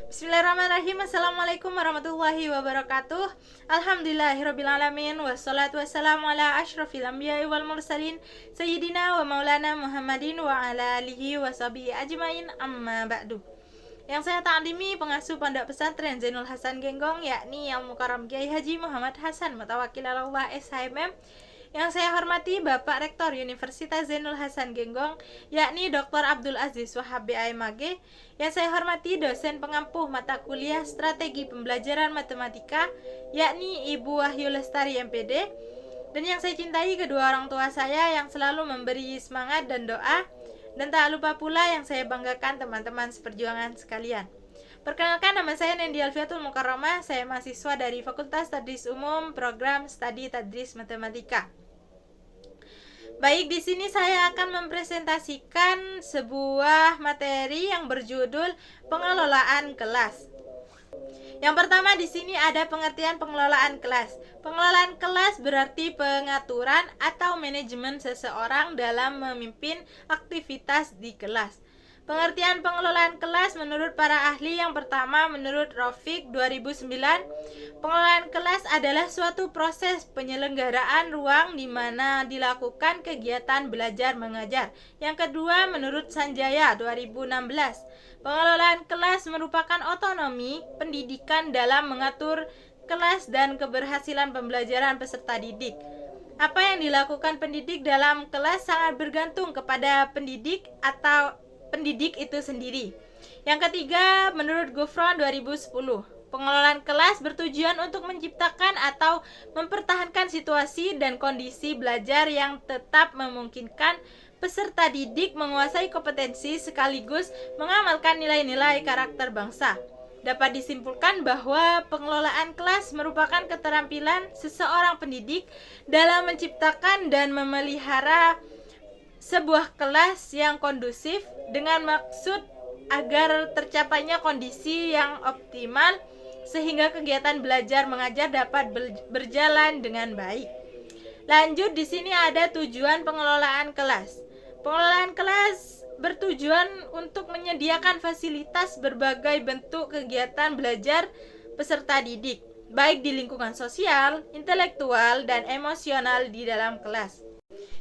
Bismillahirrahmanirrahim. Assalamualaikum warahmatullahi wabarakatuh. Alhamdulillahirrabbilalamin. Wassalatu wassalamu ala ashrafil anbiya'i wal mursalin Sayyidina wa maulana Muhammadin wa ala alihi wa sahbihi ajmain, amma ba'du. Yang saya ta'limi pengasuh pondok pesantren Zainul Hasan Genggong, yakni Yang Mukarram Kiai Haji Muhammad Hasan Mutawakil Allah SHMM. Yang saya hormati Bapak Rektor Universitas Zainul Hasan Genggong, yakni Dr. Abdul Aziz Wahab BAMAG. Yang saya hormati dosen pengampuh mata kuliah Strategi Pembelajaran Matematika, yakni Ibu Wahyu Lestari MPD. Dan yang saya cintai kedua orang tua saya yang selalu memberi semangat dan doa. Dan tak lupa pula yang saya banggakan teman-teman seperjuangan sekalian. Perkenalkan, nama saya Nendi Alfiatul Mukarramah. Saya mahasiswa dari Fakultas Tadris Umum, Program Studi Tadris Matematika. Baik, di sini saya akan mempresentasikan sebuah materi yang berjudul pengelolaan kelas. Yang pertama di sini ada pengertian pengelolaan kelas. Pengelolaan kelas berarti pengaturan atau manajemen seseorang dalam memimpin aktivitas di kelas. Pengertian pengelolaan kelas menurut para ahli, yang pertama menurut Rafiq 2009, pengelolaan kelas adalah suatu proses penyelenggaraan ruang di mana dilakukan kegiatan belajar mengajar. Yang kedua menurut Sanjaya 2016, pengelolaan kelas merupakan otonomi pendidikan dalam mengatur kelas dan keberhasilan pembelajaran peserta didik. Apa yang dilakukan pendidik dalam kelas sangat bergantung kepada pendidik atau pendidik itu sendiri. Yang ketiga, menurut Gufron 2010, pengelolaan kelas bertujuan untuk menciptakan atau mempertahankan situasi dan kondisi belajar yang tetap memungkinkan peserta didik menguasai kompetensi sekaligus mengamalkan nilai-nilai karakter bangsa. Dapat disimpulkan bahwa pengelolaan kelas merupakan keterampilan seseorang pendidik dalam menciptakan dan memelihara sebuah kelas yang kondusif dengan maksud agar tercapainya kondisi yang optimal sehingga kegiatan belajar mengajar dapat berjalan dengan baik. Lanjut, di sini ada tujuan pengelolaan kelas. Pengelolaan kelas bertujuan untuk menyediakan fasilitas berbagai bentuk kegiatan belajar peserta didik, baik di lingkungan sosial, intelektual, dan emosional di dalam kelas.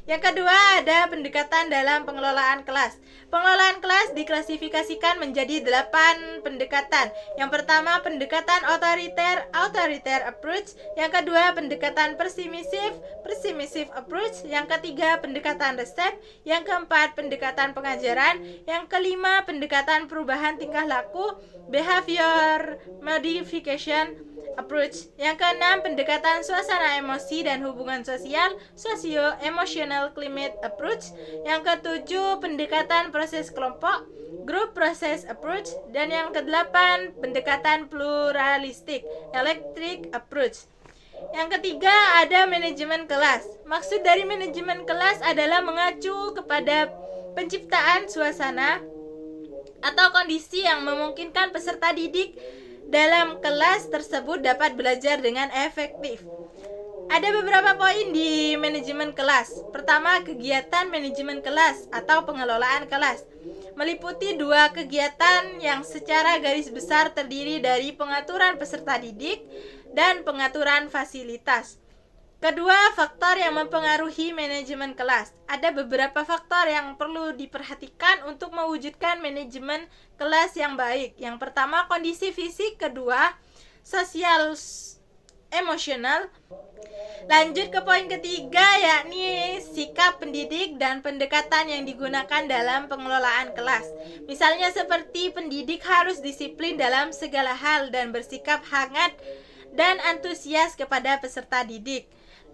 Yang kedua ada pendekatan dalam pengelolaan kelas. Pengelolaan kelas diklasifikasikan menjadi 8 pendekatan. Yang pertama pendekatan authoritative approach. Yang kedua pendekatan persuasive approach. Yang ketiga pendekatan resep. Yang keempat pendekatan pengajaran. Yang kelima pendekatan perubahan tingkah laku, behavior modification approach. Yang keenam pendekatan suasana emosi dan hubungan sosial, socio-emotional climate approach. Yang ketujuh pendekatan proses kelompok, group process approach. Dan yang kedelapan pendekatan pluralistik, electric approach. Yang ketiga ada manajemen kelas. Maksud dari manajemen kelas adalah mengacu kepada penciptaan suasana atau kondisi yang memungkinkan peserta didik dalam kelas tersebut dapat belajar dengan efektif. Ada beberapa poin di manajemen kelas. Pertama, kegiatan manajemen kelas atau pengelolaan kelas meliputi 2 kegiatan yang secara garis besar terdiri dari pengaturan peserta didik dan pengaturan fasilitas. Kedua, faktor yang mempengaruhi manajemen kelas. Ada beberapa faktor yang perlu diperhatikan untuk mewujudkan manajemen kelas yang baik. Yang pertama, kondisi fisik. Kedua, sosial emosional. Lanjut ke poin ketiga, yakni sikap pendidik dan pendekatan yang digunakan dalam pengelolaan kelas. Misalnya seperti pendidik harus disiplin dalam segala hal dan bersikap hangat dan antusias kepada peserta didik.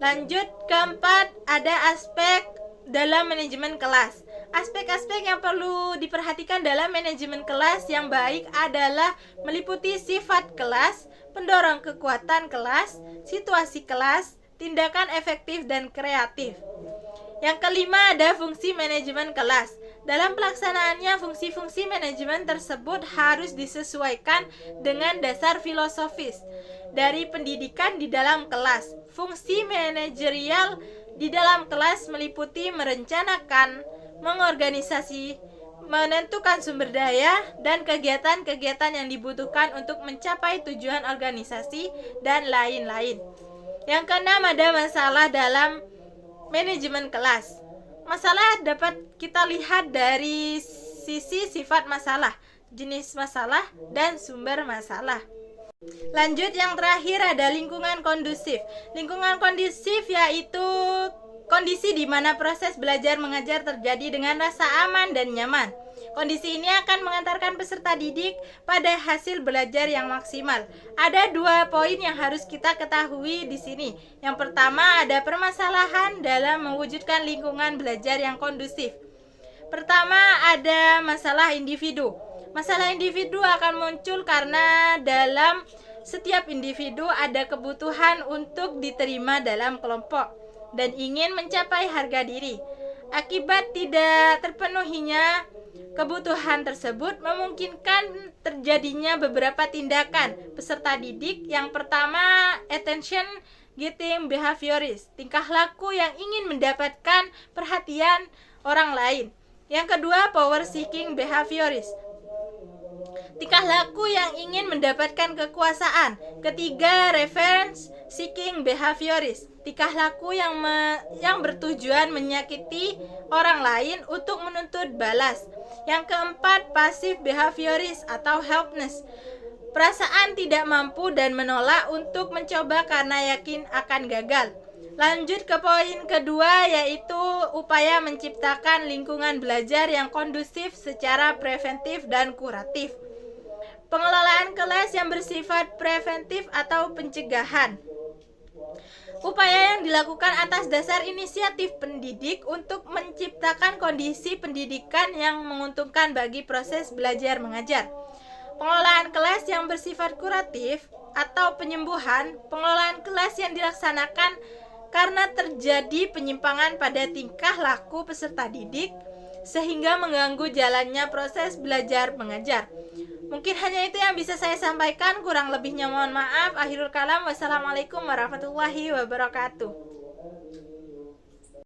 Lanjut, keempat, ada aspek dalam manajemen kelas. Aspek-aspek yang perlu diperhatikan dalam manajemen kelas yang baik adalah meliputi sifat kelas, pendorong kekuatan kelas, situasi kelas, tindakan efektif dan kreatif. Yang kelima ada fungsi manajemen kelas. Dalam pelaksanaannya, fungsi-fungsi manajemen tersebut harus disesuaikan dengan dasar filosofis dari pendidikan di dalam kelas. Fungsi manajerial di dalam kelas meliputi merencanakan, mengorganisasi, menentukan sumber daya dan kegiatan-kegiatan yang dibutuhkan untuk mencapai tujuan organisasi, dan lain-lain. Yang keenam, ada masalah dalam manajemen kelas. Masalah dapat kita lihat dari sisi sifat masalah, jenis masalah, dan sumber masalah. Lanjut, yang terakhir ada lingkungan kondusif. Lingkungan kondusif yaitu kondisi di mana proses belajar mengajar terjadi dengan rasa aman dan nyaman. Kondisi ini akan mengantarkan peserta didik pada hasil belajar yang maksimal. Ada 2 poin yang harus kita ketahui di sini. Yang pertama, ada permasalahan dalam mewujudkan lingkungan belajar yang kondusif. Pertama, ada masalah individu. Masalah individu akan muncul karena dalam setiap individu ada kebutuhan untuk diterima dalam kelompok dan ingin mencapai harga diri. Akibat tidak terpenuhinya kebutuhan tersebut memungkinkan terjadinya beberapa tindakan peserta didik. Yang pertama, attention getting behavioris, tingkah laku yang ingin mendapatkan perhatian orang lain. Yang kedua, power seeking behavioris, tingkah laku yang ingin mendapatkan kekuasaan. Ketiga, revenge seeking behavioris, tingkah laku yang bertujuan menyakiti orang lain untuk menuntut balas. Yang keempat, passive behavioris atau helplessness, perasaan tidak mampu dan menolak untuk mencoba karena yakin akan gagal. Lanjut ke poin kedua, yaitu upaya menciptakan lingkungan belajar yang kondusif secara preventif dan kuratif. Pengelolaan kelas yang bersifat preventif atau pencegahan. Upaya yang dilakukan atas dasar inisiatif pendidik untuk menciptakan kondisi pendidikan yang menguntungkan bagi proses belajar mengajar. Pengelolaan kelas yang bersifat kuratif atau penyembuhan, pengelolaan kelas yang dilaksanakan karena terjadi penyimpangan pada tingkah laku peserta didik sehingga mengganggu jalannya proses belajar mengajar. Mungkin hanya itu yang bisa saya sampaikan, kurang lebihnya mohon maaf. Akhirul kalam, wassalamualaikum warahmatullahi wabarakatuh.